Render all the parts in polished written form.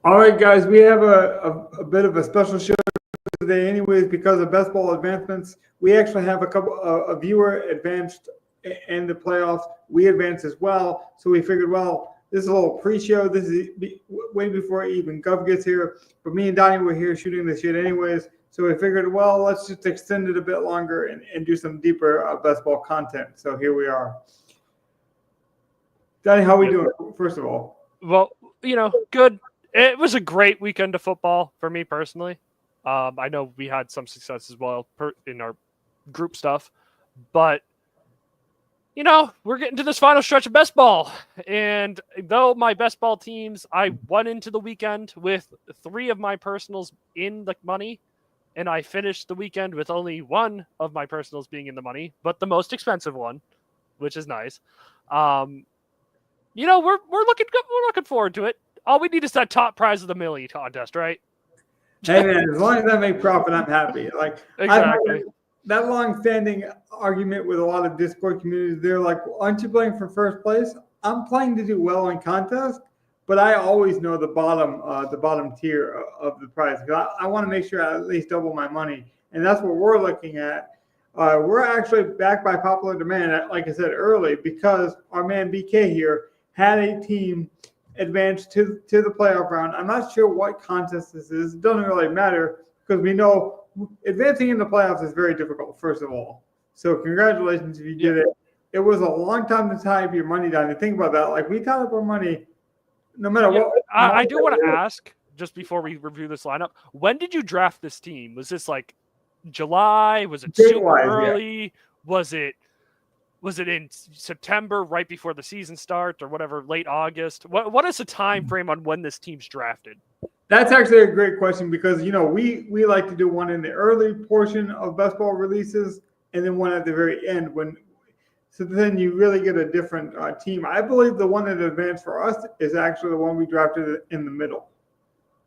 All right, guys, we have a bit of a special show today, anyways, because of best ball advancements. We actually have a viewer advanced in the playoffs. We advanced as well, so we figured, well, this is a little pre-show. This is way before even Gov gets here. But me and Donnie were here shooting this shit anyways, so we figured, well, let's just extend it a bit longer and do some deeper best ball content. So here we are. Donnie, how we doing? First of all, Well, good. It was a great weekend of football for me personally. I know we had some success as well in our group stuff, but we're getting to this final stretch of best ball. And though my best ball teams, I went into the weekend with 3 of my personals in the money, and I finished the weekend with only 1 of my personals being in the money, but the most expensive one, which is nice. We're looking forward to it. All we need is that top prize of the millie contest, right? hey man, as long as I make profit, I'm happy. Like Exactly. that long-standing argument with a lot of Discord communities. They're like, "Aren't you playing for first place?" I'm playing to do well in contests, but I always know the bottom tier of the prize because I want to make sure I at least double my money, and that's what we're looking at. We're actually back by popular demand, like I said early, because our man BK here had a team advance to the playoff round. I'm not sure what contest this is. It doesn't really matter because we know advancing in the playoffs is very difficult, first of all. So congratulations if you did it. It was a long time to tie up your money down. And think about that. Like we tied up our money no matter what. I do want to ask, just before we review this lineup, when did you draft this team? Was this like July? Was it super early? Yeah. Was it in September, right before the season starts, or whatever, late August? What is the time frame on when this team's drafted? That's actually a great question because we like to do one in the early portion of best ball releases and then one at the very end so then you really get a different team. I believe the one that advanced for us is actually the one we drafted in the middle.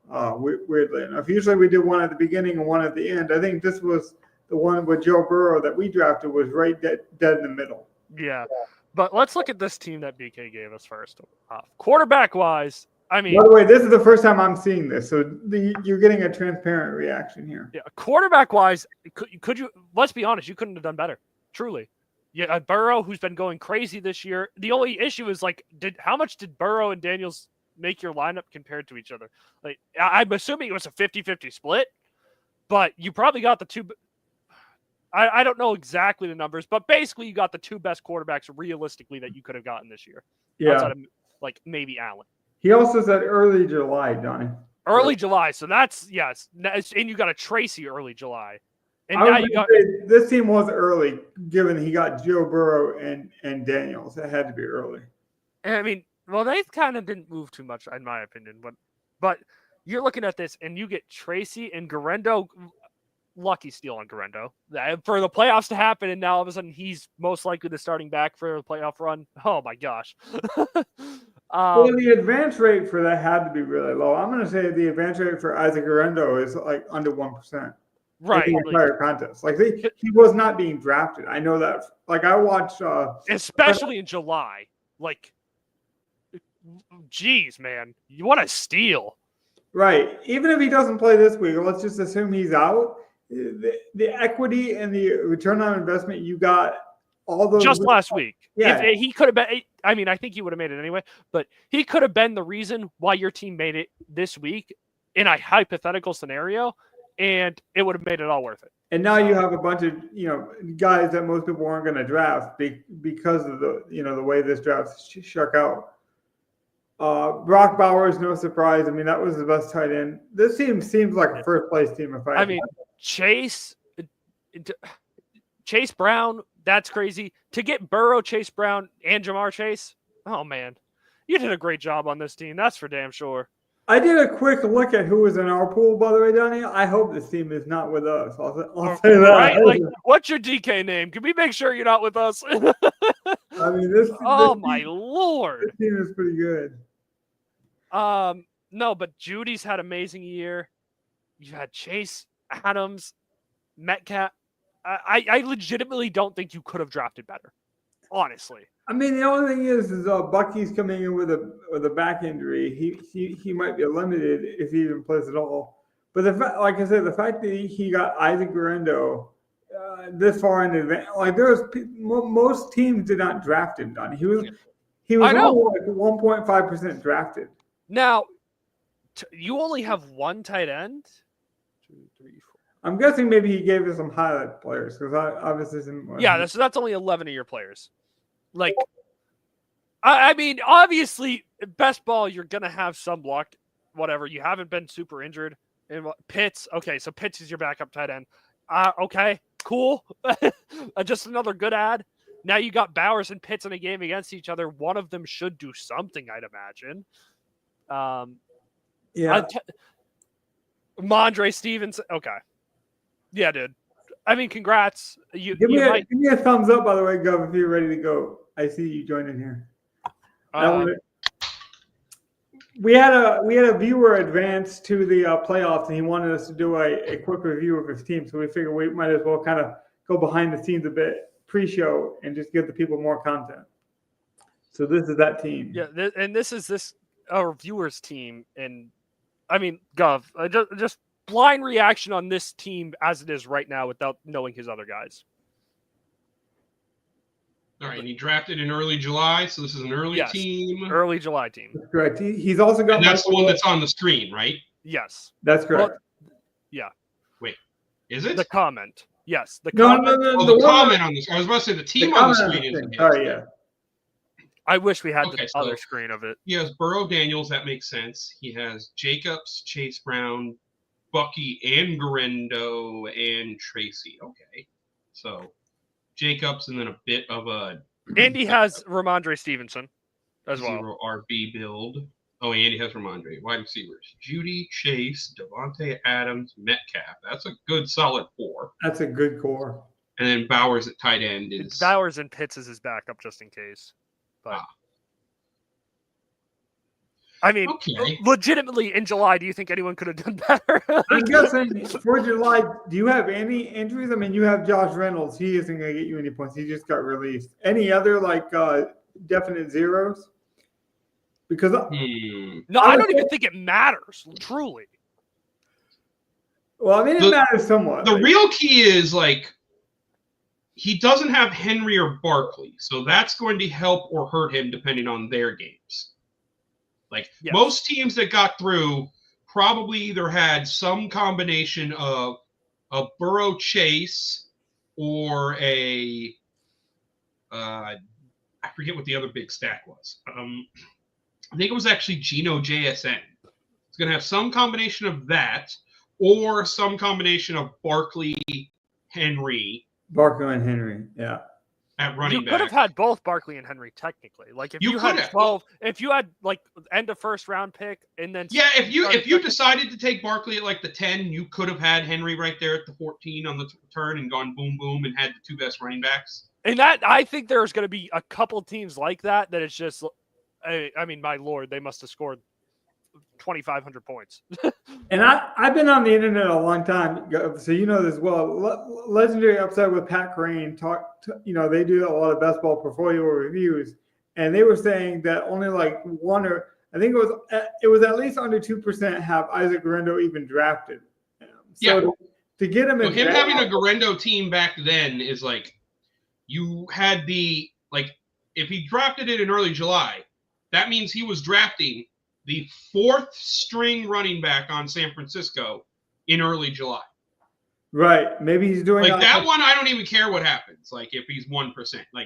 Weirdly enough, usually we do one at the beginning and one at the end. I think this was the one with Joe Burrow that we drafted was right dead in the middle. Yeah. But let's look at this team that BK gave us first. Quarterback wise, I mean, by the way, this is the first time I'm seeing this, so you're getting a transparent reaction here. Yeah, quarterback wise, could you? Let's be honest, you couldn't have done better. Truly, yeah. Burrow, who's been going crazy this year. The only issue is how much did Burrow and Daniels make your lineup compared to each other? Like, I'm assuming it was a 50-50 split, but you probably got the two. I don't know exactly the numbers, but basically you got the 2 best quarterbacks realistically that you could have gotten this year. Yeah, outside of maybe Allen. He also said early July, Donnie. Early July, so that's yes, and you got a Tracy early July, and now you got this team was early, given he got Joe Burrow and Daniels. It had to be early. I mean, well, they kind of didn't move too much, in my opinion, but you're looking at this, and you get Tracy and Garendo. Lucky steal on Garendo for the playoffs to happen, and now all of a sudden he's most likely the starting back for a playoff run. Oh my gosh. Well, the advance rate for that had to be really low. I'm going to say the advance rate for Isaac Garendo is like under 1%. Right. In the entire contest. Like he was not being drafted. I know that. Like I watched. Especially in July. Like, geez, man. What a steal. Right. Even if he doesn't play this week, let's just assume he's out. The equity and the return on investment you got all those just last week. Yeah. If he could have been, I mean, I think he would have made it anyway, but he could have been the reason why your team made it this week in a hypothetical scenario, and it would have made it all worth it. And now you have a bunch of guys that most people weren't going to draft because of the way this draft shook out. Brock Bowers, no surprise. I mean, that was the best tight end. This team seems like a first place team. I mean, Chase Brown, that's crazy. To get Burrow, Chase Brown, and Jamar Chase, oh man, you did a great job on this team. That's for damn sure. I did a quick look at who was in our pool, by the way, Donnie. I hope this team is not with us. I'll say that. Right? Like, what's your DK name? Can we make sure you're not with us? I mean, this. My lord, this team is pretty good. No, but Judy's had an amazing year. You had Chase, Adams, Metcalf. I legitimately don't think you could have drafted better. honestly. I mean, the only thing is Bucky's coming in with a back injury. He might be limited if he even plays at all. But like I said, the fact that he got Isaac Guerrero this far in advance, like most teams did not draft him. Don, he was I know. only like 1.5% drafted. Now, you only have one tight end. 2, 3, 4. I'm guessing maybe he gave us some highlight players because I obviously didn't. Yeah, that's only 11 of your players. Like, I mean, obviously, best ball, you're going to have some luck, whatever. You haven't been super injured. And Pitts, okay, so Pitts is your backup tight end. Okay, cool. Just another good ad. Now you got Bowers and Pitts in a game against each other. One of them should do something, I'd imagine. Yeah. Mondre Stevenson. Okay. Yeah, dude. I mean, congrats. Give me a thumbs up, by the way, Gov, if you're ready to go. I see you joined in here. We had a viewer advance to the playoffs, and he wanted us to do a quick review of his team. So we figured we might as well kind of go behind the scenes a bit pre-show and just give the people more content. So this is that team. Yeah, this is our viewers' team, and I mean, Gov, just blind reaction on this team as it is right now without knowing his other guys. All right, and he drafted in early July, so this is an early team. Early July team. That's correct. He's also got. And that's the one that's on the screen, right? Yes. That's correct. Well, yeah. Wait, is it? The comment. Yes. No. Oh, the comment on this. I was about to say the team on the screen isn't. Sorry, yeah. I wish we had the other screen of it. He has Burrow Daniels, that makes sense. He has Jacobs, Chase Brown, Bucky, and Guerrero, and Tracy. Okay. So Jacobs and then a bit of a. Andy has Ramondre Stevenson as well. 0 RB build. Oh, Andy has Ramondre. Wide receivers. Judy, Chase, Devontae Adams, Metcalf. That's a good solid 4. That's a good core. And then Bowers at tight end is. Bowers and Pitts is his backup just in case. But I mean, legitimately in July, do you think anyone could have done better? I'm guessing for July, do you have any injuries? I mean, you have Josh Reynolds. He isn't going to get you any points. He just got released. Any other definite zeros? Because no, I don't even think it matters. Truly. Well, I mean, it matters somewhat. The real key is he doesn't have Henry or Barkley, so that's going to help or hurt him depending on their games. Most teams that got through probably either had some combination of a Burrow Chase or I forget what the other big stack was. I think it was actually Geno JSN. It's going to have some combination of that or some combination of Barkley, Henry. Barkley and Henry, yeah. At running back. You could have had both Barkley and Henry technically. Like if you had 12, if you had end of first round pick and then if you decided to take Barkley at the 10, you could have had Henry right there at the 14 on the turn and gone boom boom and had the 2 best running backs. And that I think there's going to be a couple teams like that it's just I mean, my lord, they must have scored 2,500 points. And I've been on the internet a long time, so you know this well. Legendary Upside with Pat Crane they do a lot of best ball portfolio reviews, and they were saying that only one or I think it was at least under 2% have Isaac Guerrero even drafted. So to get him in having a Guerrero team back then is you had if he drafted it in early July, that means he was drafting the 4th string running back on San Francisco in early July. Right. Maybe he's doing that one. I don't even care what happens. If he's 1%,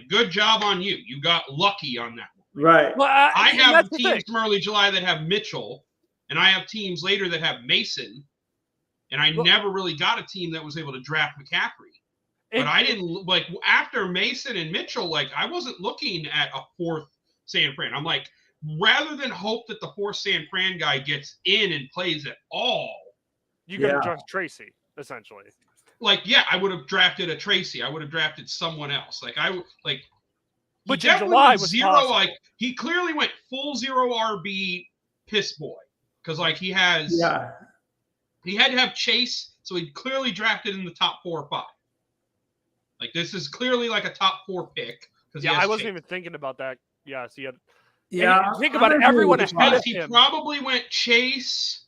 good job on you. You got lucky on that one. Right. Well, I have teams from early July that have Mitchell, and I have teams later that have Mason, and I never really got a team that was able to draft McCaffrey. But I didn't after Mason and Mitchell. I wasn't looking at a 4th San Fran. I'm rather than hope that the 4th San Fran guy gets in and plays at all, you got to draft Tracy, essentially. I would have drafted a Tracy. I would have drafted someone else. But in July was 0. possible. He clearly went full 0 RB piss boy because he has. Yeah. He had to have Chase, so he clearly drafted in the top 4 or 5. This is clearly a top 4 pick Yeah, I wasn't even thinking about that. Yeah, so Yeah, think about it. Everyone ahead of him. He probably went Chase.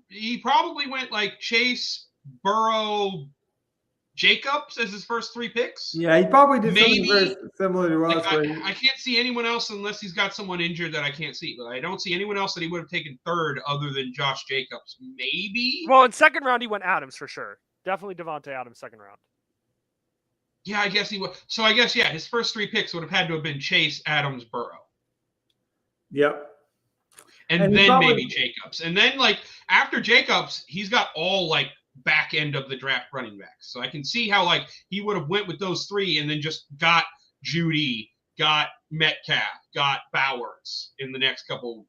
He probably went like Chase, Burrow, Jacobs as his first 3 picks. Yeah, he probably did something very similar to us. I can't see anyone else unless he's got someone injured that I can't see. But I don't see anyone else that he would have taken third other than Josh Jacobs. Maybe. Well, in second round, he went Adams for sure. Definitely Devontae Adams second round. Yeah, I guess he would. So I guess, his first 3 picks would have had to have been Chase, Adams, Burrow. Yep. And then maybe Jacobs. And then, after Jacobs, he's got all, back end of the draft running backs. So I can see how, he would have went with those 3 and then just got Judy, got Metcalf, got Bowers in the next couple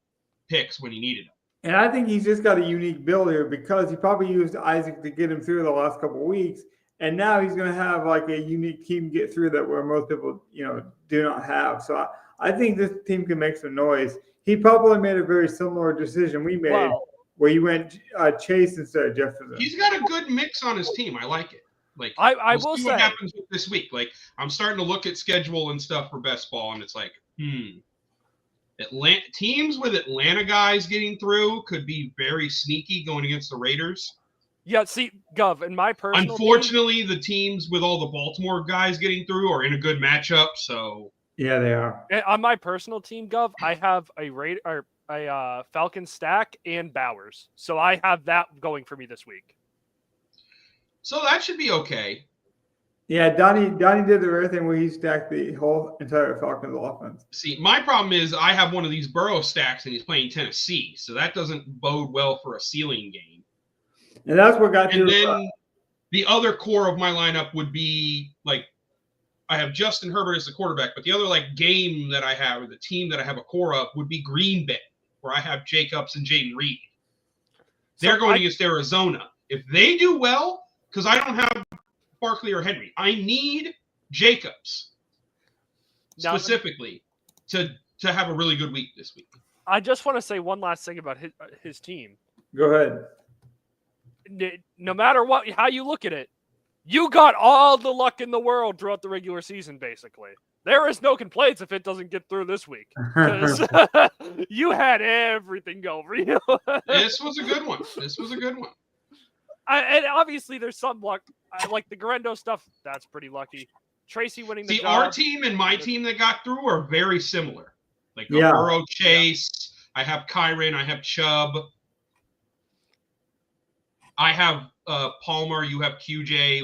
picks when he needed them. And I think he's just got a unique build here because he probably used Isaac to get him through the last couple of weeks. And now he's going to have, a unique team get through that where most people, do not have. So I think this team can make some noise. He probably made a very similar decision we made where you went Chase instead of Jefferson. He's got a good mix on his team. I like it. I will see say what happens this week. I'm starting to look at schedule and stuff for best ball, and it's teams with Atlanta guys getting through could be very sneaky going against the Raiders. Yeah, see, Gov, in my personal Unfortunately, the teams with all the Baltimore guys getting through are in a good matchup, so yeah, they are. On my personal team, Gov, I have a Falcon stack and Bowers. So I have that going for me this week. So that should be okay. Yeah, Donnie did the rare thing where he stacked the whole entire Falcons offense. See, my problem is I have one of these Burrow stacks and he's playing Tennessee, so that doesn't bode well for a ceiling game. And that's what got And then the other core of my lineup would be I have Justin Herbert as the quarterback, but the other game that I have or the team that I have a core of would be Green Bay, where I have Jacobs and Jaden Reed. They're going against Arizona. If they do well, because I don't have Barkley or Henry, I need Jacobs specifically to have a really good week this week. I just want to say one last thing about his team. Go ahead. No matter how you look at it, you got all the luck in the world throughout the regular season, basically. There is no complaints if it doesn't get through this week. You had everything go for you. This was a good one. And obviously, there's some luck. Like the Garendo stuff, that's pretty lucky. Tracy winning the job. Our team and my team that got through are very similar. Burrow, Chase. Yeah. I have Kyron. I have Chubb. I have Palmer. You have QJ.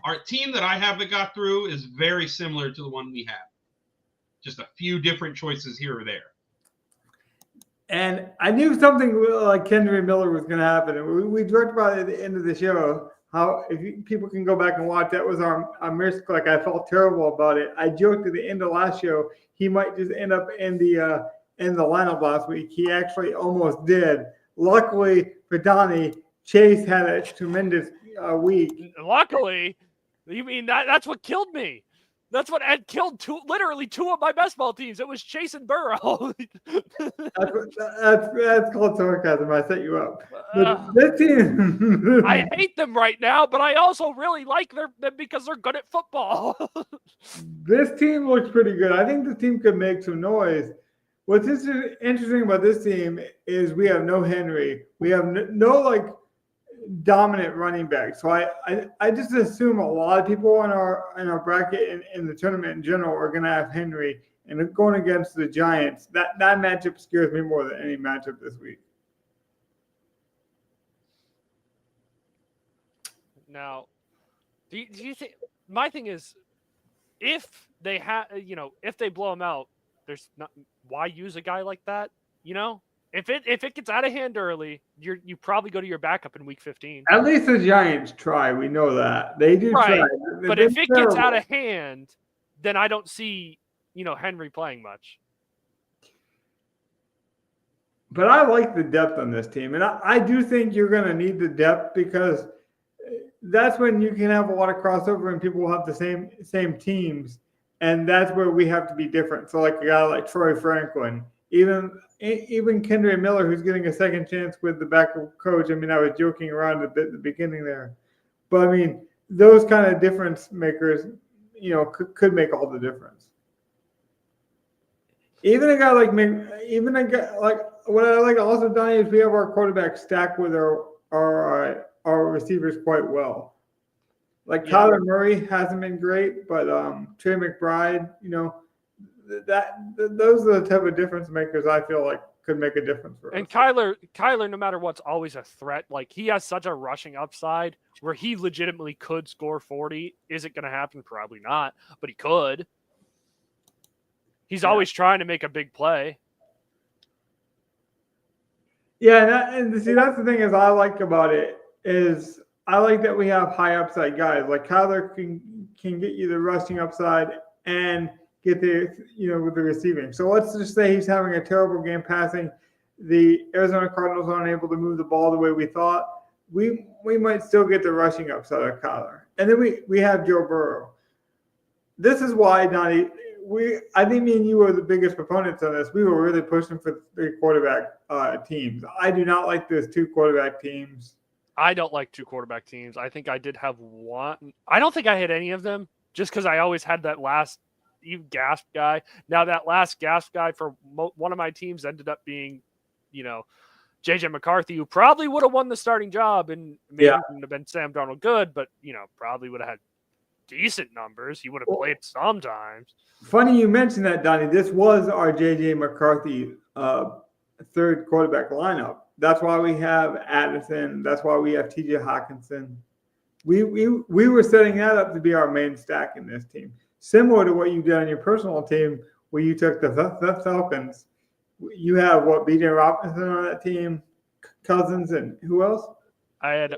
Our team that I have that got through is very similar to the one we have. Just a few different choices here or there. And I knew something like Henry Miller was going to happen. And we talked about it at the end of the show, how people can go back and watch, that was our miracle. I felt terrible about it. I joked at the end of last show, he might just end up in the lineup last week. He actually almost did. Luckily for Donnie, Chase had a tremendous week. Luckily, you mean that's what killed me? That's what had killed literally two of my best ball teams. It was Chase and Burrow. that's called sarcasm. I set you up. This team, I hate them right now, but I also really like them because they're good at football. This team looks pretty good. I think this team could make some noise. What's interesting about this team is we have no Henry. We have no dominant running back. So I just assume a lot of people in our bracket in the tournament in general are going to have Henry, and going against the Giants, that matchup scares me more than any matchup this week. Now, do you think my thing is if they if they blow him out, there's not why use a guy like that, If it gets out of hand early, you probably go to your backup in week 15. At least the Giants try. We know that. They do try. But if it gets out of hand, then I don't see, Henry playing much. But I like the depth on this team. And I do think you're going to need the depth because that's when you can have a lot of crossover and people will have the same teams. And that's where we have to be different. So like a guy like Troy Franklin, even Kendra Miller, who's getting a second chance with the backup coach. I was joking around a bit at the beginning there. But, those kind of difference makers, could make all the difference. Even a guy like what I like also, Donnie, is we have our quarterback stacked with our receivers quite well. Like Kyler Murray hasn't been great, but Trey McBride, those are the type of difference makers I feel like could make a difference for us. And Kyler, no matter what's always a threat. Like, he has such a rushing upside where he legitimately could score 40. Is it going to happen? Probably not, but he could. He's always trying to make a big play. Yeah, and see, that's the thing is I like about it is I like that we have high upside guys. Like Kyler can get you the rushing upside and get the with the receiving. So let's just say he's having a terrible game passing. The Arizona Cardinals aren't able to move the ball the way we thought. We might still get the rushing upside of Kyler. And then we have Joe Burrow. This is why, Donnie, I think me and you were the biggest proponents on this. We were really pushing for 3 quarterback teams. I do not like those 2 quarterback teams. I don't like 2 quarterback teams. I think I did have one. I don't think I had any of them just because I always had that last gasp guy. Now that last gasp guy for one of my teams ended up being, JJ McCarthy, who probably would have won the starting job and maybe wouldn't have been Sam Darnold good, but, probably would have had decent numbers. He would have played sometimes. Funny you mentioned that, Donnie. This was our J.J. McCarthy 3rd quarterback lineup. That's why we have Addison. That's why we have T.J. Hawkinson. We were setting that up to be our main stack in this team. Similar to what you did on your personal team where you took the Falcons. You have, B.J. Robinson on that team, Cousins, and who else? I had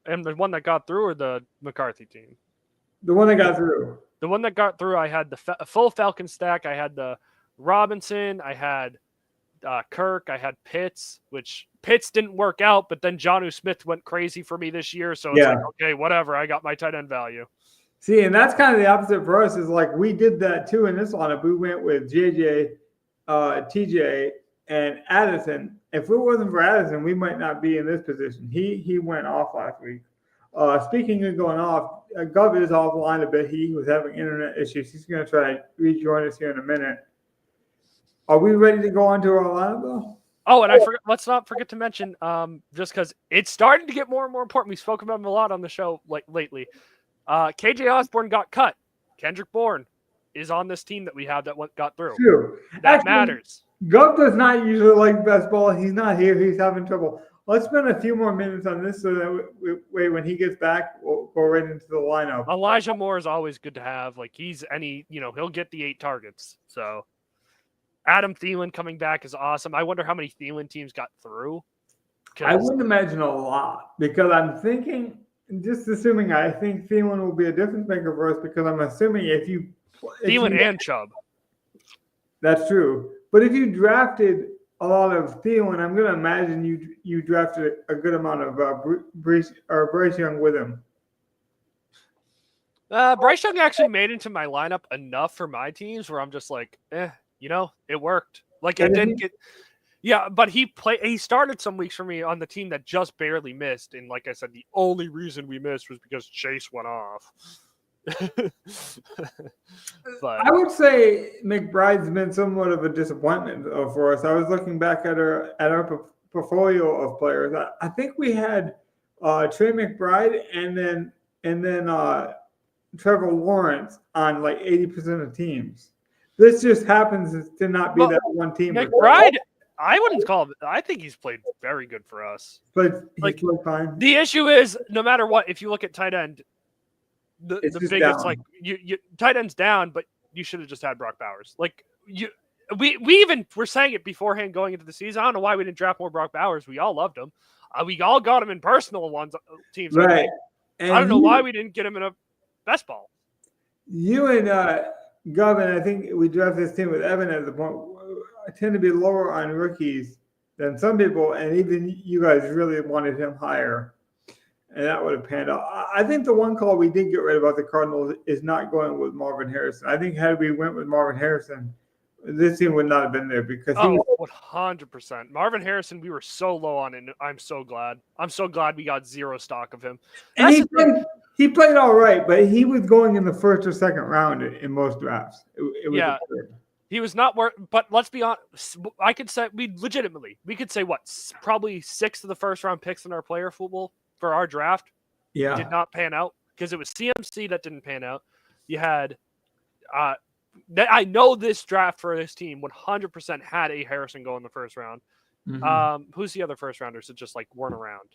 and the one that got through or the McCarthy team? The one that got through. The one that got through, I had the full Falcon stack. I had the Robinson. I had Kirk. I had Pitts, which Pitts didn't work out, but then Jonnu Smith went crazy for me this year. So it's like, okay, whatever. I got my tight end value. See, and that's kind of the opposite for us is like we did that too in this lineup. We went with JJ, TJ, and Addison. If it wasn't for Addison, we might not be in this position. He went off last week. Speaking of going off, Gov is offline a bit. He was having internet issues. He's going to try to rejoin us here in a minute. Are we ready to go on to our lineup, though? Oh, and let's not forget to mention, just because it's starting to get more and more important. We spoke about him a lot on the show lately. KJ Osborne got cut. Kendrick Bourne is on this team that we have that got through. True. That matters. Gov does not usually like best ball. He's not here. He's having trouble. Let's spend a few more minutes on this so that when he gets back, we'll go right into the lineup. Elijah Moore is always good to have. Like he'll get the 8 targets. So Adam Thielen coming back is awesome. I wonder how many Thielen teams got through. I wouldn't imagine a lot because I'm thinking, just assuming, I think Thielen will be a difference maker for us because I'm assuming Thielen and Chubb. That's true. But if you drafted a lot of Thielen, I'm going to imagine you drafted a good amount of Bryce Young with him. Bryce Young actually made into my lineup enough for my teams where I'm just like, it worked. Like it didn't get. Yeah, but he started some weeks for me on the team that just barely missed, and like I said, the only reason we missed was because Chase went off. But I would say McBride's been somewhat of a disappointment for us. I was looking back at our portfolio of players. I think we had Trey McBride and then Trevor Lawrence on like 80% of teams. This just happens to not be that one team. McBride, I wouldn't call him. I think he's played very good for us. But he's played fine. The issue is, no matter what, if you look at tight end, the biggest like you tight end's down, but you should have just had Brock Bowers. Like we even were saying it beforehand going into the season. I don't know why we didn't draft more Brock Bowers. We all loved him. We all got him in personal teams. Right. I don't know why we didn't get him in a best ball. You and Govin, I think we drafted this team with Evan at the point. I tend to be lower on rookies than some people, and even you guys really wanted him higher. And that would have panned out. I think the one call we did get rid about the Cardinals is not going with Marvin Harrison. I think had we went with Marvin Harrison, this team would not have been there because 100%. Marvin Harrison, we were so low on it. I'm so glad. I'm so glad we got zero stock of him. He played all right, but he was going in the first or second round in most drafts. It was absurd. He was not worth, but let's be honest. I could say we could say what, probably 6 of the first round picks in our player football for our draft did not pan out because it was CMC that didn't pan out. You had, I know this draft for this team 100% had A. Harrison go in the first round. Mm-hmm. Who's the other first rounders that just like weren't around?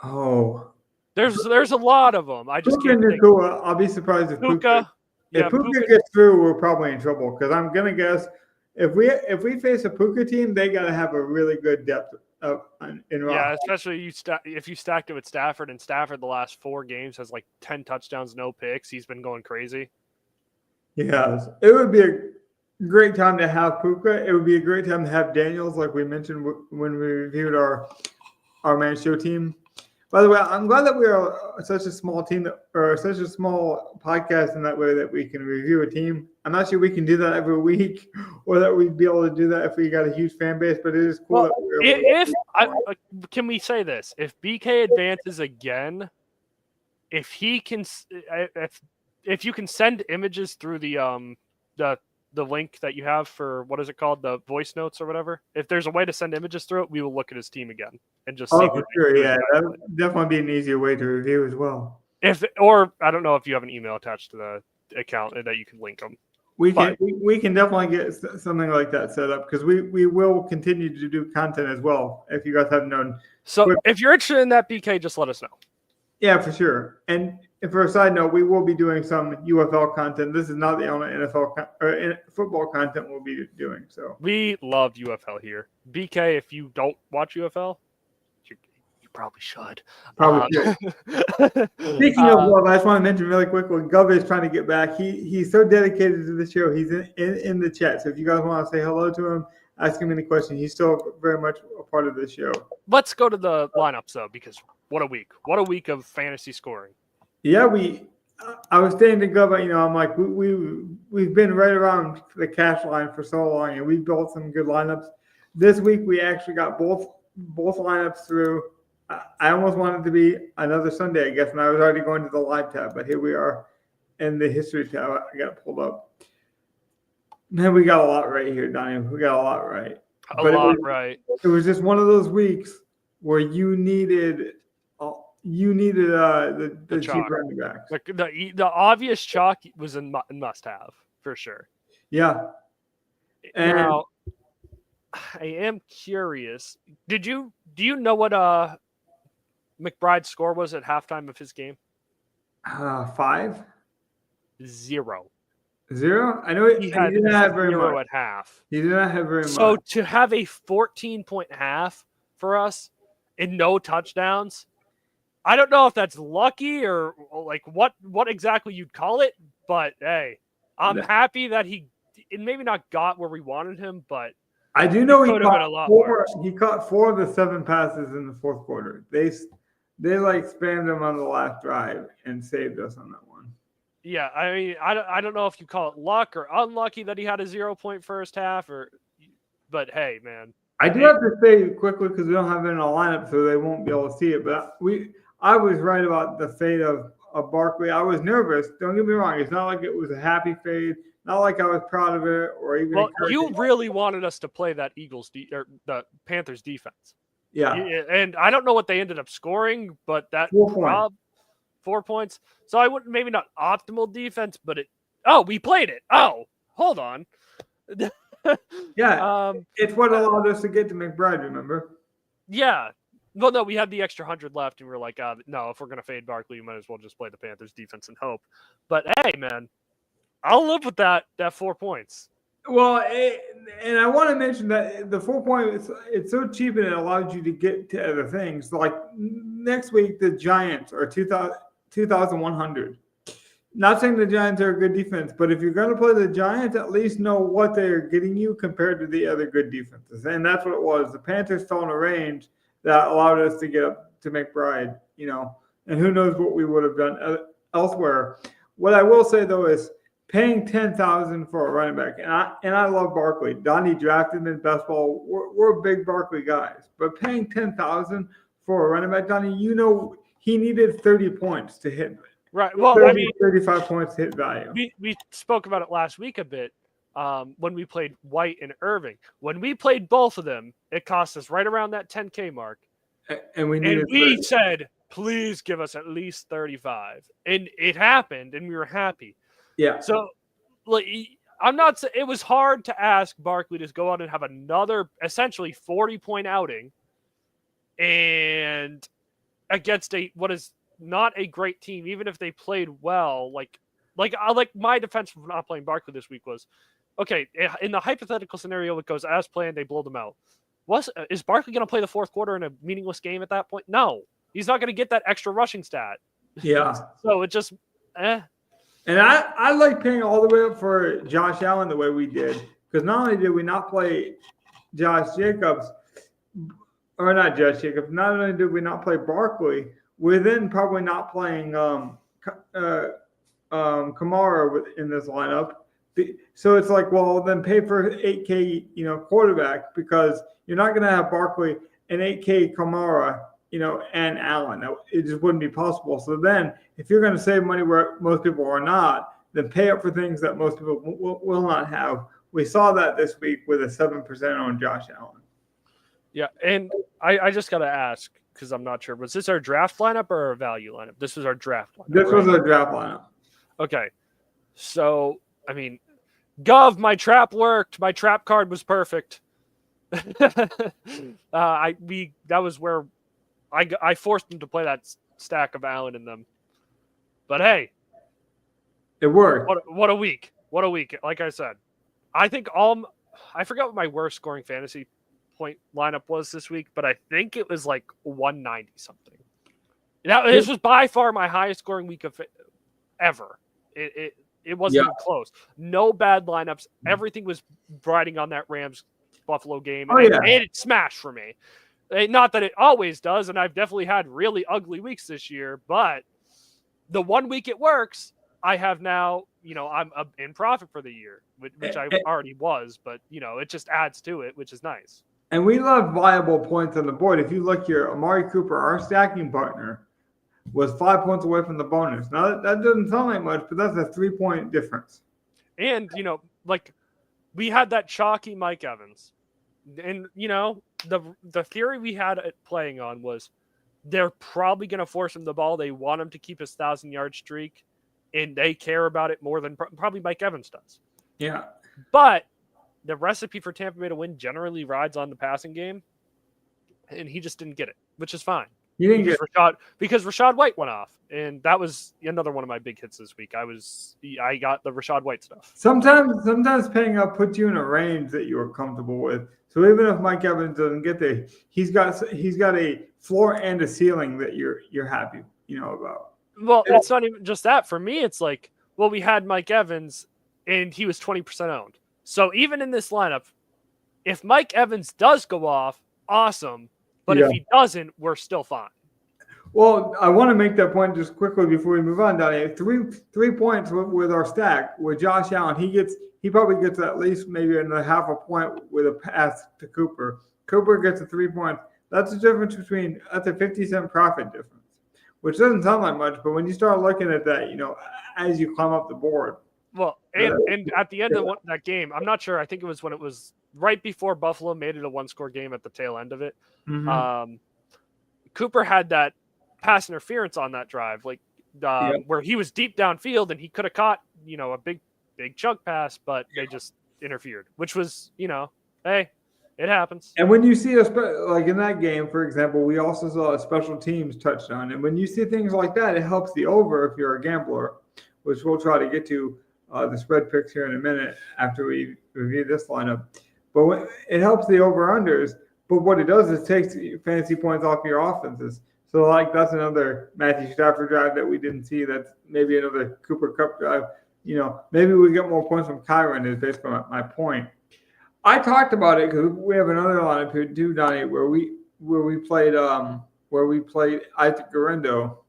Oh, there's a lot of them. I just can't think. I'll be surprised if Puka. If Puka gets through, we're probably in trouble because I'm gonna guess if we face a Puka team, they gotta have a really good depth in roster. Yeah, especially if you stacked it with Stafford, and Stafford the last 4 games has like 10 touchdowns, no picks. He's been going crazy. Yes, it would be a great time to have Puka. It would be a great time to have Daniels, like we mentioned when we reviewed our man show team. By the way, I'm glad that we are such a small team or such a small podcast in that way that we can review a team. I'm not sure we can do that every week or that we'd be able to do that if we got a huge fan base, but it is cool. Well, can we say this? If BK advances again, if he can, if you can send images through the link that you have for, what is it called, the voice notes or whatever, if there's a way to send images through it, we will look at his team again and just see. For sure, yeah, that would definitely be an easier way to review as well. Or I don't know if you have an email attached to the account that you can link them. We can definitely get something like that set up because we will continue to do content as well. If you guys haven't known, so if you're interested in that, BK, just let us know. Yeah, for sure. And for a side note, we will be doing some UFL content. This is not the only NFL or football content we'll be doing. So we love UFL here. BK, if you don't watch UFL, you probably should. Probably should. Speaking of love, I just want to mention really quick when Gov is trying to get back. He's so dedicated to the show. He's in the chat. So if you guys want to say hello to him, ask him any question. He's still very much a part of the show. Let's go to the lineups though, because what a week! What a week of fantasy scoring. Yeah, I was saying to Gov, I'm like, we've been right around the cash line for so long, and we built some good lineups. This week we actually got both lineups through. I almost wanted to be another Sunday, I guess, and I was already going to the live tab, but here we are in the history tab. I got it pulled up. Man, we got a lot right here, Donnie. We got a lot right. Right. It was just one of those weeks where you needed the cheap running backs. The obvious chalk was a must-have for sure. Yeah. And now, I am curious. Do you know what McBride's score was at halftime of his game? 5? 0. 0? I know he didn't have very much. 0 at half. He did not have very much. So to have a 14-point half for us and no touchdowns, I don't know if that's lucky or like what exactly you'd call it, but hey, I'm happy that he maybe not got where we wanted him, but I do know he caught 4 of the 7 passes in the fourth quarter. They like spammed him on the last drive and saved us on that one. Yeah, I mean, I don't know if you call it luck or unlucky that he had a 0-point first half, but hey, man. I do have to say quickly because we don't have it in a lineup, so they won't be able to see it. But I was right about the fade of Barkley. I was nervous. Don't get me wrong. It's not like it was a happy fade. Not like I was proud of it or even. Well, you really wanted us to play that or the Panthers defense. Yeah. And I don't know what they ended up scoring, but that 4 points. So I wouldn't, maybe not optimal defense, but we played it. Oh, hold on. Yeah. It's what allowed us to get to McBride, remember? Yeah. Well, no, we had the extra 100 left, and we were like, no, if we're going to fade Barkley, you might as well just play the Panthers defense and hope. But hey, man, I'll live with that 4 points. Well, and I want to mention that the 4 points, it's so cheap and it allows you to get to other things. Like next week, the Giants are 2,100. Not saying the Giants are a good defense, but if you're going to play the Giants, at least know what they're getting you compared to the other good defenses. And that's what it was. The Panthers fell in a range that allowed us to get up to McBride, and who knows what we would have done elsewhere. What I will say, though, is paying $10,000 for a running back, and I love Barkley. Donnie drafted him in best ball. We're big Barkley guys, but paying $10,000 for a running back, Donnie, he needed 30 points to hit Right. Well, 35 points hit value. We spoke about it last week a bit when we played White and Irving. When we played both of them, it cost us right around that 10K mark. And we said, please give us at least 35. And it happened, and we were happy. Yeah. So, it was hard to ask Barkley to go out and have another essentially 40-point outing and against what is not a great team, even if they played well. Like my defense for not playing Barkley this week was, okay, in the hypothetical scenario, it goes as planned, they blow them out. Is Barkley going to play the fourth quarter in a meaningless game at that point? No. He's not going to get that extra rushing stat. Yeah. So it just, And I like paying all the way up for Josh Allen the way we did. Because not only did we not play not only did we not play Barkley, we're then probably not playing Kamara in this lineup. So it's like, well, then pay for 8K, quarterback, because you're not going to have Barkley and 8K Kamara, and Allen. It just wouldn't be possible. So then if you're going to save money where most people are not, then pay up for things that most people will not have. We saw that this week with a 7% on Josh Allen. Yeah, and I just got to ask, because I'm not sure, was this our draft lineup or our value lineup? This was our draft lineup. This was our draft lineup. Okay. So, Gov, my trap worked. My trap card was perfect. That was where I forced him to play that stack of Allen in them. But hey, it worked. What a week. What a week. Like I said, I think I forgot what my worst scoring fantasy point lineup was this week, but I think it was like 190 something. This was by far my highest scoring week of ever. It wasn't even close. No bad lineups. Everything was riding on that Rams Buffalo game. And it smashed for me. Not that it always does, and I've definitely had really ugly weeks this year, but the 1 week it works, I have now, I'm in profit for the year, which I already was, but, it just adds to it, which is nice. And we love viable points on the board. If you look here, Amari Cooper, our stacking partner, was 5 points away from the bonus. Now, that doesn't sound like much, but that's a 3-point difference. And, we had that chalky Mike Evans. And, the theory we had it playing on was they're probably going to force him the ball. They want him to keep his 1,000-yard streak, and they care about it more than probably Mike Evans does. Yeah. But the recipe for Tampa Bay to win generally rides on the passing game, and he just didn't get it, which is fine. You didn't get because Rachaad White went off, and that was another one of my big hits this week. I got the Rachaad White stuff. Sometimes paying up puts you in a range that you are comfortable with. So even if Mike Evans doesn't get there, he's got a floor and a ceiling that you're happy, about. Well, it's not even just that. For me, it's like, well, we had Mike Evans, and he was 20% owned. So even in this lineup, if Mike Evans does go off, awesome. But if he doesn't, we're still fine. Well, I want to make that point just quickly before we move on, Donnie. Three points with our stack with Josh Allen. He probably gets at least maybe a half a point with a pass to Cooper. Cooper gets a 3 point. That's the difference that's a 50-cent profit difference, which doesn't sound like much, but when you start looking at that, as you climb up the board. Well, and at the end of that game, I'm not sure. I think it was when it was right before Buffalo made it a one-score game at the tail end of it. Mm-hmm. Cooper had that pass interference on that drive, where he was deep downfield and he could have caught, a big chunk pass, but they just interfered, which was, hey, it happens. And when you see like in that game, for example, we also saw a special teams touchdown. And when you see things like that, it helps the over if you're a gambler, which we'll try to get to the spread picks here in a minute after we review this lineup. But it helps the over-unders. But what it does is takes fantasy points off your offenses. So, that's another Matthew Stafford drive that we didn't see. That's maybe another Cooper Kupp drive. Maybe we get more points from Kyron is basically my point. I talked about it because we have another lineup here too, Donnie, where we played Isaac Guerrero.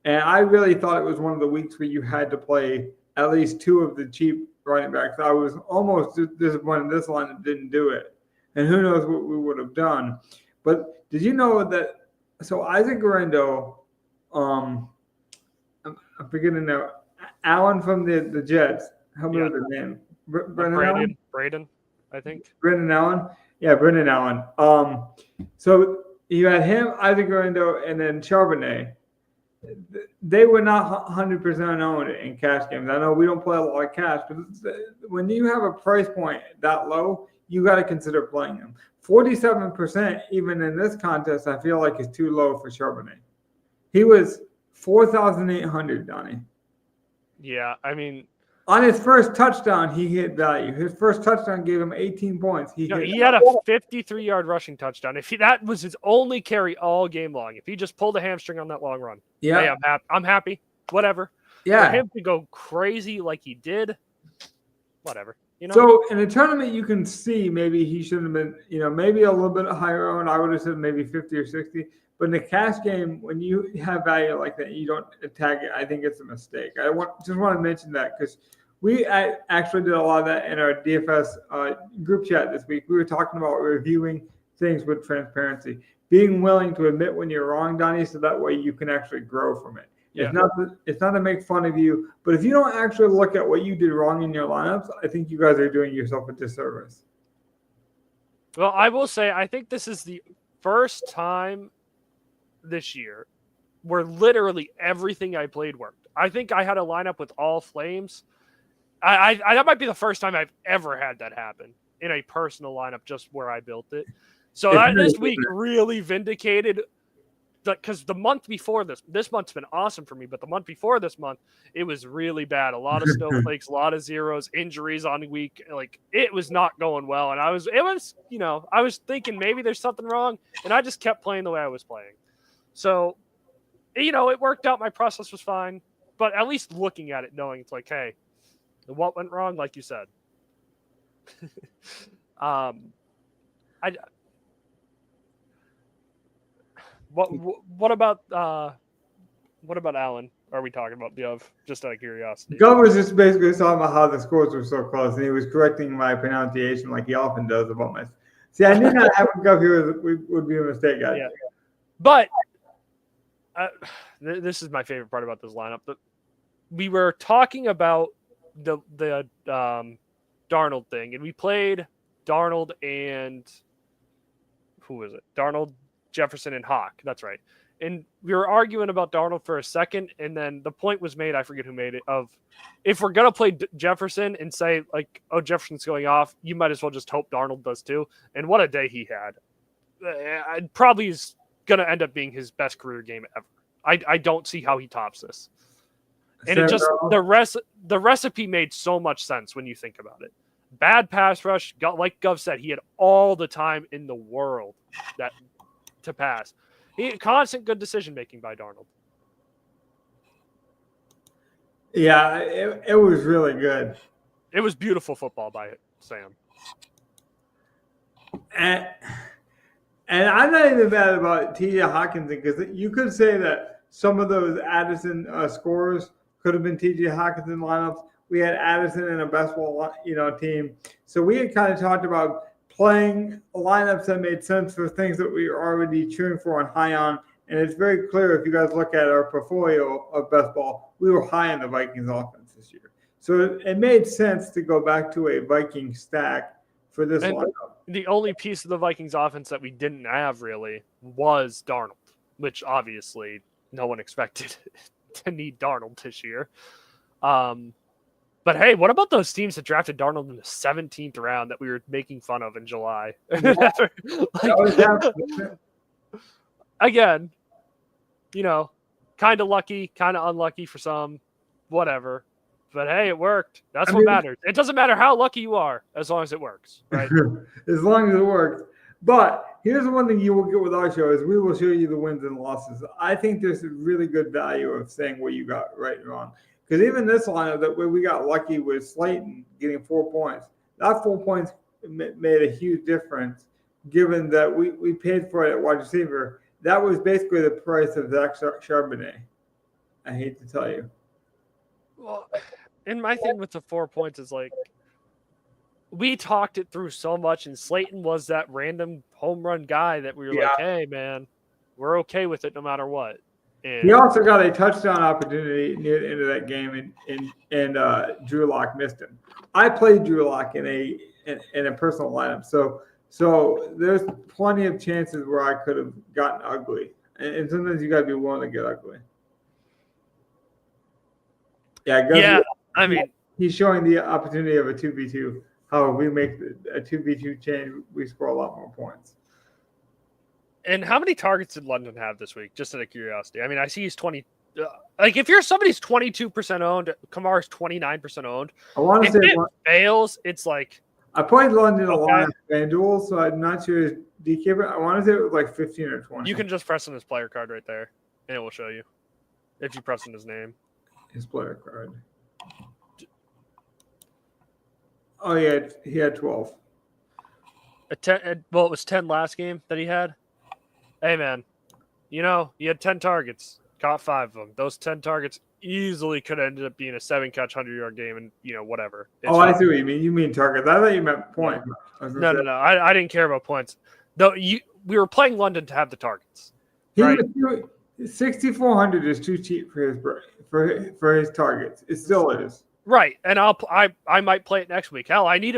And I really thought it was one of the weeks where you had to play at least two of the cheap running backs. I was almost disappointed this lineup didn't do it. And who knows what we would have done. But did you know that – so Isaac Guerrero, I'm forgetting now. Allen from the Jets. Help me with the name. Braden, I think. Brendan Allen. Yeah, Brendan Allen. So you had him, Isaac Orlando, and then Charbonnet. They were not 100% owned in cash games. I know we don't play a lot of cash, but when you have a price point that low, you got to consider playing them. 47%, even in this contest, I feel like is too low for Charbonnet. He was 4,800, Donnie. Yeah, I mean, on his first touchdown, he hit value. His first touchdown gave him 18 points. He had a 53-yard rushing touchdown. That was his only carry all game long. If he just pulled a hamstring on that long run, hey, I'm happy. Whatever. Yeah. For him to go crazy like he did, whatever. So in a tournament, you can see maybe he shouldn't have been, maybe a little bit higher owned. I would have said maybe 50 or 60. But in a cash game, when you have value like that, you don't attack it. I think it's a mistake. Just want to mention that because we actually did a lot of that in our DFS group chat this week. We were talking about reviewing things with transparency, being willing to admit when you're wrong, Donnie, so that way you can actually grow from it. Yeah. It's not to make fun of you, but if you don't actually look at what you did wrong in your lineups, I think you guys are doing yourself a disservice. Well, I will say, I think this is the first time this year where literally everything I played worked. I think I had a lineup with all flames. I that might be the first time I've ever had that happen in a personal lineup, just where I built it. So this week really vindicated. Because the month before this month's been awesome for me, but the month before this month, it was really bad. A lot of snowflakes, a lot of zeros, injuries on the week. Like, it was not going well. And I was thinking maybe there's something wrong. And I just kept playing the way I was playing. So, it worked out. My process was fine. But at least looking at it, knowing it's like, hey, what went wrong? Like you said. What about Allen? Are we talking about Gov? Just out of curiosity. Gov was just basically talking about how the scores were so close, and he was correcting my pronunciation like he often does about my. See, I knew not having Gov here would be a mistake, guys. Yeah. But this is my favorite part about this lineup. We were talking about the Darnold thing, and we played Darnold and who was it? Darnold, Jefferson, and Hawk. That's right. And we were arguing about Darnold for a second, and then the point was made, I forget who made it, of if we're going to play Jefferson and say, like, oh, Jefferson's going off, you might as well just hope Darnold does too. And what a day he had. Probably is going to end up being his best career game ever. I don't see how he tops this. And it just, the recipe made so much sense when you think about it. Bad pass rush, like Gov said, he had all the time in the world to pass. Constant good decision making by Darnold. Yeah, it was really good. It was beautiful football by Sam. And I'm not even mad about T.J. Hawkinson because you could say that some of those Addison scores could have been T.J. Hawkinson lineups. We had Addison in a best ball, team. So we had kind of talked about playing lineups that made sense for things that we were already cheering for and high on. And it's very clear if you guys look at our portfolio of best ball, we were high on the Vikings offense this year. So it made sense to go back to a Viking stack for this lineup. The only piece of the Vikings offense that we didn't have really was Darnold, which obviously no one expected to need Darnold this year. But hey, what about those teams that drafted Darnold in the 17th round that we were making fun of in July? Again, kind of lucky, kind of unlucky for some, whatever. But hey, it worked. That's what matters. It doesn't matter how lucky you are, as long as it works, right? As long as it works. But here's the one thing you will get with our show is we will show you the wins and losses. I think there's a really good value of saying what you got right and wrong. Because even this lineup that we got lucky with Slayton getting 4 points, that 4 points made a huge difference given that we paid for it at wide receiver. That was basically the price of Zach Charbonnet. I hate to tell you. Well, and my thing with the 4 points is like, we talked it through so much, and Slayton was that random home run guy that we were like, hey, man, we're okay with it no matter what. And he also got a touchdown opportunity near the end of that game, and Drew Lock missed him. I played Drew Lock in a personal lineup, so there's plenty of chances where I could have gotten ugly, and sometimes you got to be willing to get ugly. Yeah, I mean, he's showing the opportunity of a 2v2. How we make a 2v2 change, we score a lot more points. And how many targets did London have this week? Just out of curiosity. I mean, I see he's 20. Like, if you're somebody's 22% owned, Kamara's 29% owned. I want to if say it fails, it's like. I played London a lot on FanDuel, so I'm not sure his DK, but I want to say it was like 15 or 20. You can just press on his player card right there, and it will show you if you press on his name. His player card. Oh, yeah, he had 12. Well, it was 10 last game that he had. Hey, man, you had 10 targets, caught 5 of them. Those 10 targets easily could have ended up being a 7-catch, 100-yard game and whatever. I see what you mean. You mean targets. I thought you meant points. No. I didn't care about points. Though we were playing London to have the targets. Right? 6,400 is too cheap for his targets. It still is. Right, and I might play it next week. Hell, I need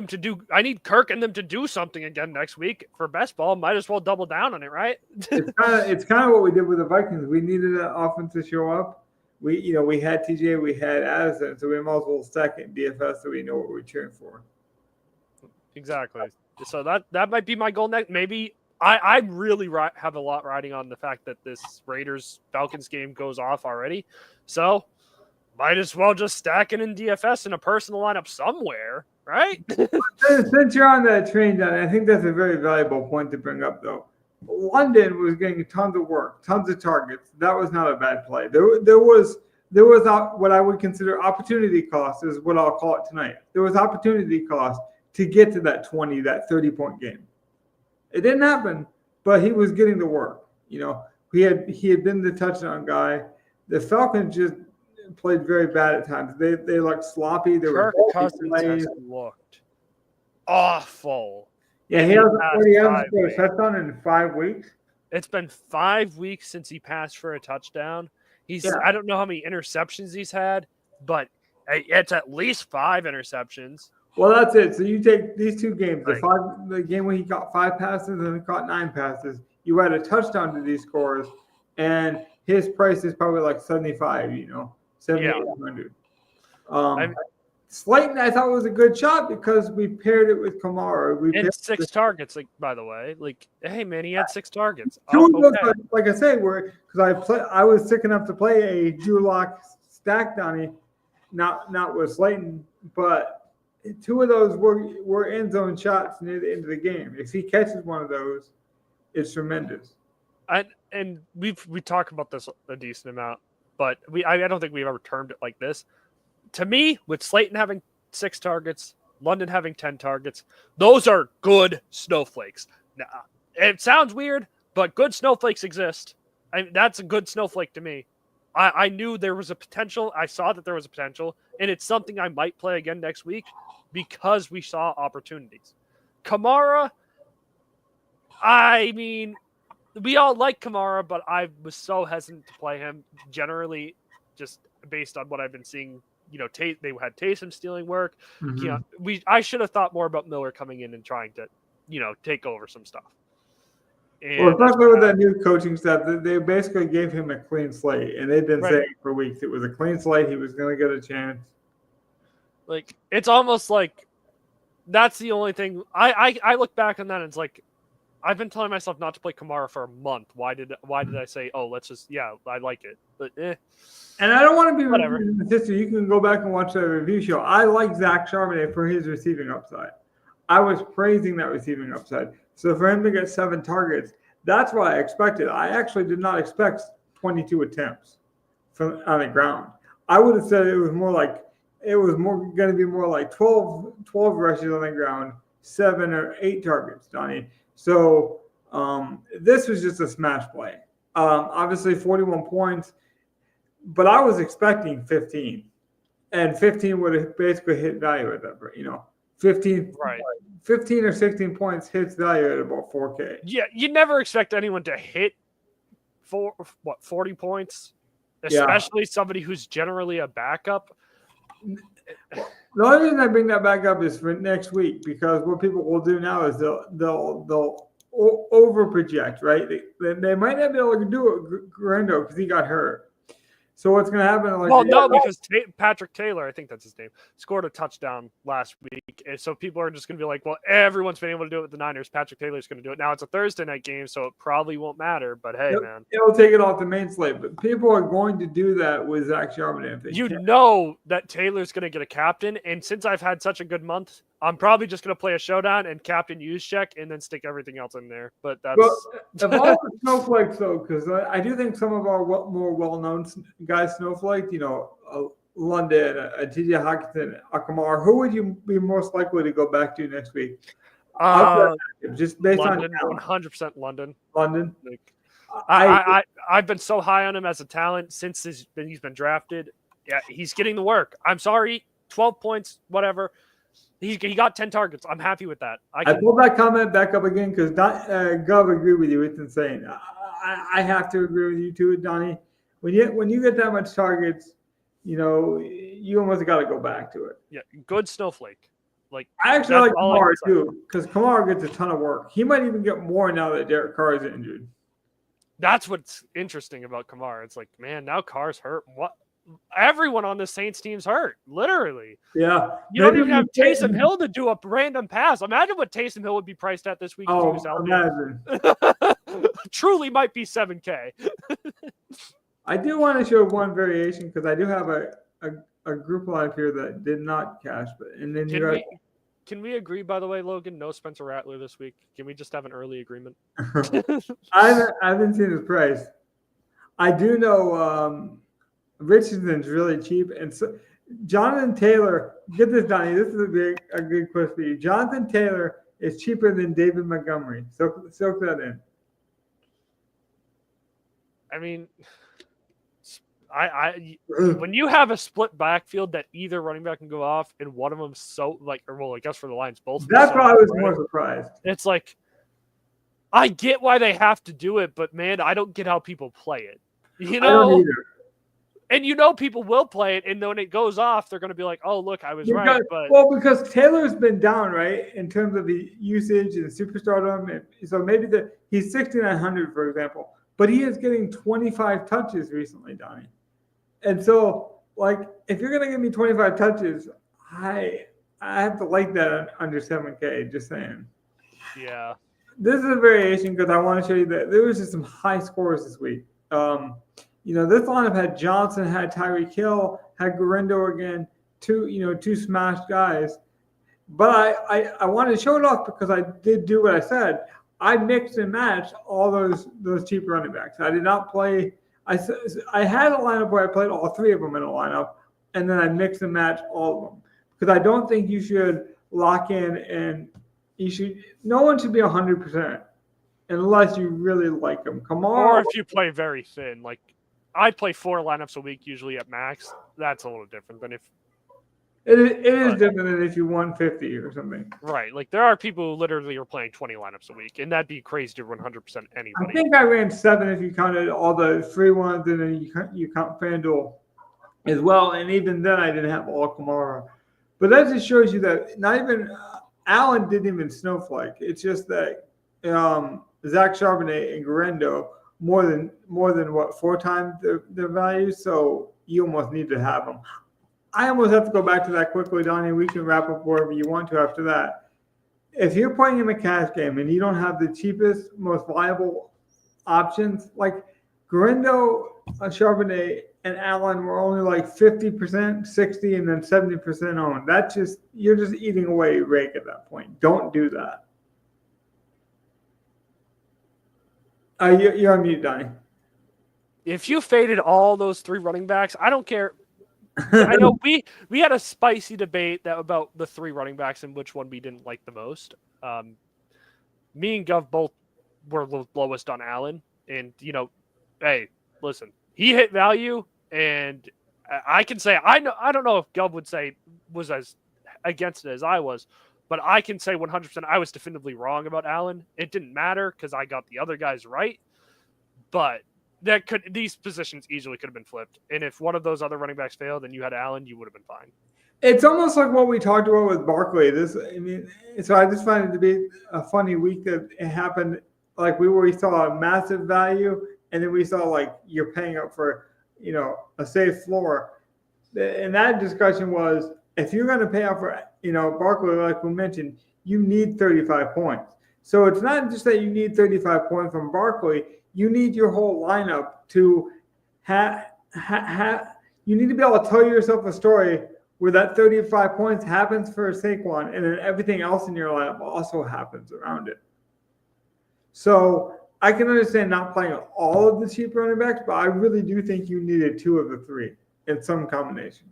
Kirk and them to do something again next week for best ball. Might as well double down on it, right? It's kind of what we did with the Vikings. We needed an offense to show up. We had TJ, we had Addison, so we might as well stack it in DFS so we know what we're cheering for. Exactly. So that might be my goal next. Maybe I really have a lot riding on the fact that this Raiders Falcons game goes off already. So. Might as well just stack it in DFS in a personal lineup somewhere, right? Since you're on that train, Don, I think that's a very valuable point to bring up, though. London was getting tons of work, tons of targets. That was not a bad play. There was what I would consider opportunity cost, is what I'll call it tonight. There was opportunity cost to get to that 30-point game. It didn't happen, but he was getting the work. He had been the touchdown guy. The Falcons just played very bad at times. They looked sloppy. Kirk Cousins has looked awful. Yeah, he hasn't scored a touchdown in 5 weeks. It's been 5 weeks since he passed for a touchdown. I don't know how many interceptions he's had, but it's at least 5 interceptions. Well, that's it. So you take these 2 games, the game where he got 5 passes and he caught 9 passes. You add a touchdown to these scores, and his price is probably like 75. 7,800. Slayton, I thought was a good shot because we paired it with Kamara. And 6 targets, by the way. Hey man, he had 6 targets. 2 of those, like I say, because I was sick enough to play a Drew Lock stack, Donnie, not with Slayton, but 2 of those were end zone shots near the end of the game. If he catches one of those, it's tremendous. And we talk about this a decent amount. But I don't think we've ever termed it like this. To me, with Slayton having 6 targets, London having 10 targets, those are good snowflakes. Now, it sounds weird, but good snowflakes exist. That's a good snowflake to me. I knew there was a potential. I saw that there was a potential, and it's something I might play again next week because we saw opportunities. Kamara, I mean... We all like Kamara, but I was so hesitant to play him generally just based on what I've been seeing. They had Taysom stealing work. Mm-hmm. I should have thought more about Miller coming in and trying to, take over some stuff. Well, especially with that new coaching staff, they basically gave him a clean slate, and they've been saying for weeks it was a clean slate. He was going to get a chance. It's almost like that's the only thing. I look back on that and it's like, I've been telling myself not to play Kamara for a month. Why did I say, let's just, I like it. But And I don't want to be repeating the history. You can go back and watch that review show. I like Zach Charbonnet for his receiving upside. I was praising that receiving upside. So for him to get 7 targets, that's what I expected. I actually did not expect 22 attempts on the ground. I would have said it was going to be more like 12 rushes on the ground, 7 or 8 targets, Donnie. So this was just a smash play. Obviously 41 points, but I was expecting 15. And 15 would have basically hit value at that, 15 or 16 points hits value at about 4K. Yeah, you never expect anyone to hit 40 points, especially somebody who's generally a backup. The only reason I bring that back up is for next week, because what people will do now is they'll over project, right? They might not be able to do it, Grando, because he got hurt. So what's going to happen? Because Patrick Taylor, I think that's his name, scored a touchdown last week. And so people are just going to be like, well, everyone's been able to do it with the Niners. Patrick Taylor's going to do it. Now it's a Thursday night game, so it probably won't matter. But hey, man. It'll take it off the main slate. But people are going to do that with Zach Charbonnet. You know that Taylor's going to get a captain. And since I've had such a good month, I'm probably just going to play a showdown and captain use check and then stick everything else in there. But that's of all the snowflakes, though, because I do think some of our more well-known guys snowflaked, London, T.J. Hockenson, Akamar. Who would you be most likely to go back to next week? Just based London, on 100% London. London. I've been so high on him as a talent since he's been drafted. Yeah, he's getting the work. I'm sorry, 12 points, whatever. He got 10 targets. I'm happy with that. I pulled that comment back up again because Gov agreed with you. It's insane. I have to agree with you too, Donnie. When you get that much targets, you almost got to go back to it. Yeah, good snowflake. Like I actually like Kamara too, because Kamara gets a ton of work. He might even get more now that Derek Carr is injured. That's what's interesting about Kamara. It's like, man, now Carr's hurt. What? Everyone on the Saints team's hurt, literally. Yeah. You don't even have Taysom Hill to do a random pass. Imagine what Taysom Hill would be priced at this week. Oh, imagine. Truly might be $7K. I do want to show one variation because I do have a group live here that did not cash, and then Can we agree, by the way, Logan? No Spencer Rattler this week. Can we just have an early agreement? I haven't seen his price. I do know Richardson's really cheap, and so Jonathan Taylor. Get this, Donnie. This is a good quiz for you. Jonathan Taylor is cheaper than David Montgomery. Soak that in. I mean, when you have a split backfield that either running back can go off and one of them I guess for the Lions both. That probably was more surprised. It's like, I get why they have to do it, but man, I don't get how people play it. I don't either. And people will play it, and when it goes off, they're going to be like, "Oh, look, I was right." But because Taylor's been down, right, in terms of the usage and superstardom, and so maybe he's 6,900, for example, but he is getting 25 touches recently, Donnie. And so, if you're going to give me 25 touches, I have to like that under 7K. Just saying. Yeah. This is a variation because I want to show you that there was just some high scores this week. This lineup had Johnson, had Tyreek Hill, had Guerrero again, two smashed guys. But I wanted to show it off because I did do what I said. I mixed and matched all those cheap running backs. I did not play. I had a lineup where I played all three of them in a lineup, and then I mixed and matched all of them because I don't think you should lock in and no one should be 100% unless you really like them. Or if you play very thin, like I play 4 lineups a week usually at max. That's a little different than if it is different than if you won 50 or something. Right. Like there are people who literally are playing 20 lineups a week, and that'd be crazy to 100% anybody. I think I ran 7 if you counted all the free ones, and then you count FanDuel as well. And even then, I didn't have all Kamara. But that just shows you that not even Allen didn't even snowflake. It's just that Zach Charbonnet and Guerrero more than what 4 times their value. So you almost need to have them. I almost have to go back to that quickly, Donnie. We can wrap up wherever you want to after that. If you're playing in a cash game and you don't have the cheapest, most viable options, like Guerrero, Charbonnet, and Allen were only like 50%, 60, and then 70% owned. You're just eating away rake at that point. Don't do that. You're on mute, Donnie. If you faded all those 3 running backs, I don't care. I know we had a spicy debate about the 3 running backs and which one we didn't like the most. Me and Gov both were the lowest on Allen, and hey, listen, he hit value, and I can say I don't know if Gov would say was as against it as I was, but I can say 100% I was definitively wrong about Allen. It didn't matter because I got the other guys right, but these positions easily could have been flipped. And if one of those other running backs failed and you had Allen, you would have been fine. It's almost like what we talked about with Barkley. So I just find it to be a funny week that it happened. Like we saw a massive value, and then we saw like you're paying up for, a safe floor. And that discussion was, if you're going to pay out for, Barkley, like we mentioned, you need 35 points. So it's not just that you need 35 points from Barkley. You need your whole lineup to you need to be able to tell yourself a story where that 35 points happens for Saquon, and then everything else in your lineup also happens around it. So I can understand not playing all of the cheap running backs, but I really do think you needed 2 of the 3 in some combination.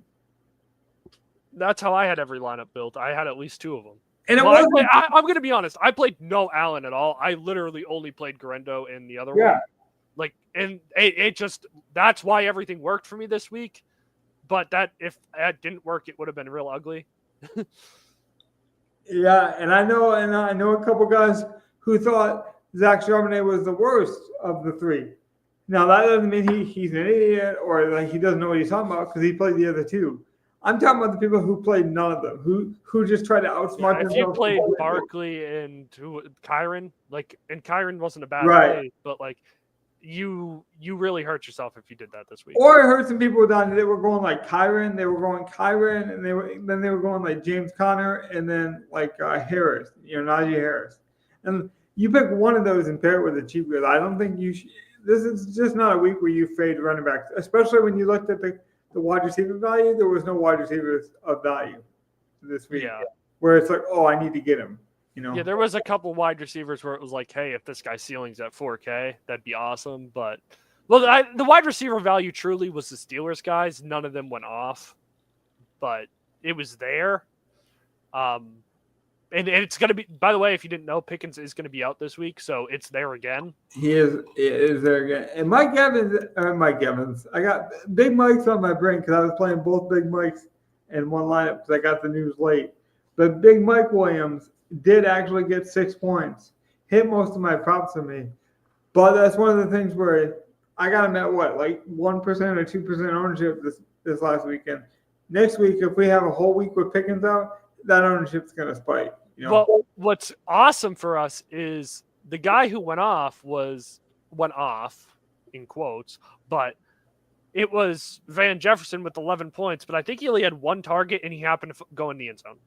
That's how I had every lineup built. I had at least 2 of them. And I'm going to be honest. I played no Allen at all. I literally only played Garendo in the other one. And it just, that's why everything worked for me this week. But if that didn't work, it would have been real ugly. Yeah, and I know a couple guys who thought Zach Charbonnet was the worst of the 3. Now that doesn't mean he's an idiot or like he doesn't know what he's talking about because he played the other 2. I'm talking about the people who played none of them, who just tried to outsmart themselves. If you played Barkley and Kyron, and Kyron wasn't a bad play, but you really hurt yourself if you did that this week. Or I heard some people down. They were going like Kyron, and they were going like James Conner, and then Harris, Najee Harris. And you pick one of those and pair it with a cheap guy. I don't think you should. This is just not a week where you fade running backs, especially when you looked at the wide receiver value. There was no wide receivers of value this week. Yeah. Where it's like, oh, I need to get him. Yeah, there was a couple wide receivers where it was like, hey, if this guy's ceiling's at 4K, that'd be awesome. But the wide receiver value truly was the Steelers guys. None of them went off, but it was there. And it's going to be, by the way, if you didn't know, Pickens is going to be out this week, so it's there again. He is there again. And Mike Evans, I got Big Mike's on my brain because I was playing both Big Mikes in one lineup because I got the news late. But Big Mike Williams did actually get 6 points, hit most of my props for me. But that's one of the things where I got him at 1% or 2% ownership this last weekend. Next week, if we have a whole week with Pickens out, that ownership's going to spike. Well, what's awesome for us is the guy who went off in quotes, but it was Van Jefferson with 11 points. But I think he only had 1 target, and he happened to go in the end zone.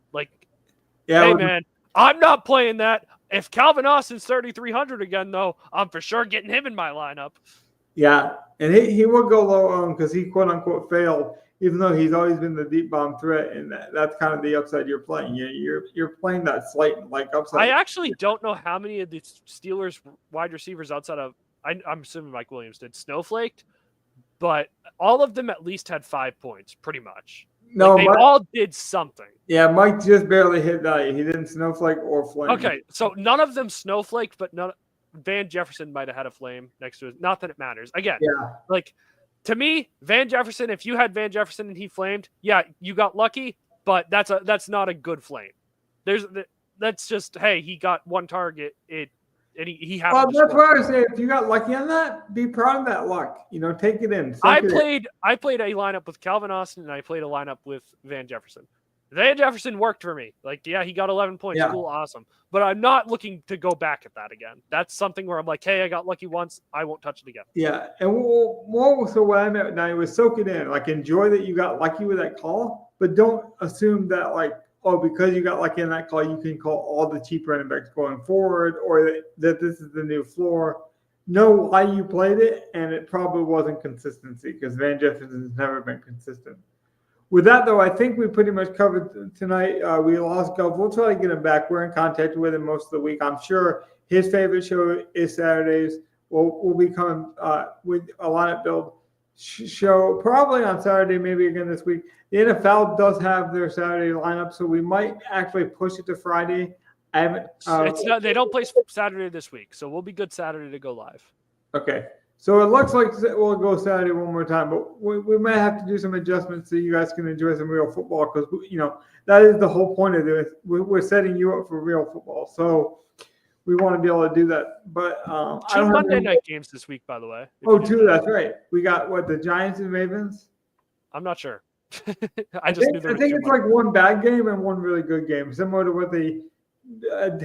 Hey, man. I'm not playing that. If Calvin Austin's 3,300 again, though, I'm for sure getting him in my lineup. Yeah, and he will go low on because he quote-unquote failed, even though he's always been the deep bomb threat, and that's kind of the upside you're playing. You're playing that slight upside. I actually don't know how many of the Steelers wide receivers outside of I'm assuming Mike Williams did snowflaked, but all of them at least had 5 points, pretty much. No, they all did something. Yeah, Mike just barely hit value. He didn't snowflake or flame. Okay, so none of them snowflaked, but Van Jefferson might have had a flame next to it. Not that it matters. Again, to me, Van Jefferson, if you had Van Jefferson and he flamed, yeah, you got lucky, but that's not a good flame. That's just, hey, he got 1 target. And he happened. Well, that's why I say if you got lucky on that, be proud of that luck. Take it in. I played a lineup with Calvin Austin, and I played a lineup with Van Jefferson. Van Jefferson worked for me. He got 11 points. Yeah. Cool, awesome. But I'm not looking to go back at that again. That's something where I'm like, hey, I got lucky once. I won't touch it again. Yeah, and so what I meant now was soak it in. Enjoy that you got lucky with that call, but don't assume that because you got lucky in that call, you can call all the cheap running backs going forward, or that this is the new floor. Know why you played it, and it probably wasn't consistency because Van Jefferson's never been consistent. With that, though, I think we pretty much covered tonight. We lost Gov. We'll try to get him back. We're in contact with him most of the week. I'm sure his favorite show is Saturdays. We'll be coming with a lineup build show probably on Saturday, maybe again this week. The NFL does have their Saturday lineup, so we might actually push it to Friday. I haven't. They don't play Saturday this week, so we'll be good Saturday to go live. Okay, so it looks like we'll go Saturday one more time, but we might have to do some adjustments so you guys can enjoy some real football because that is the whole point of this. We're setting you up for real football. So we want to be able to do that. But I Two don't have Monday any- night games this week, by the way. if Oh, you didn't two. know. That's right. We got the Giants and Ravens. I'm not sure. I just think, knew there I was think two it's Monday. like one bad game and one really good game, similar to what they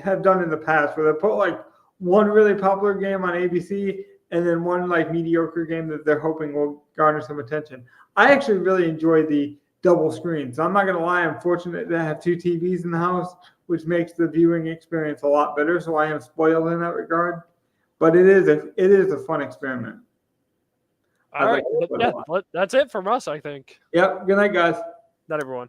have done in the past, where they put like one really popular game on ABC and then one like mediocre game that they're hoping will garner some attention. I actually really enjoy the double screen. So I'm not going to lie, I'm fortunate to have two TVs in the house, which makes the viewing experience a lot better. So I am spoiled in that regard. But it is a fun experiment. All right. That's it from us, I think. Yep. Good night, guys. Not everyone.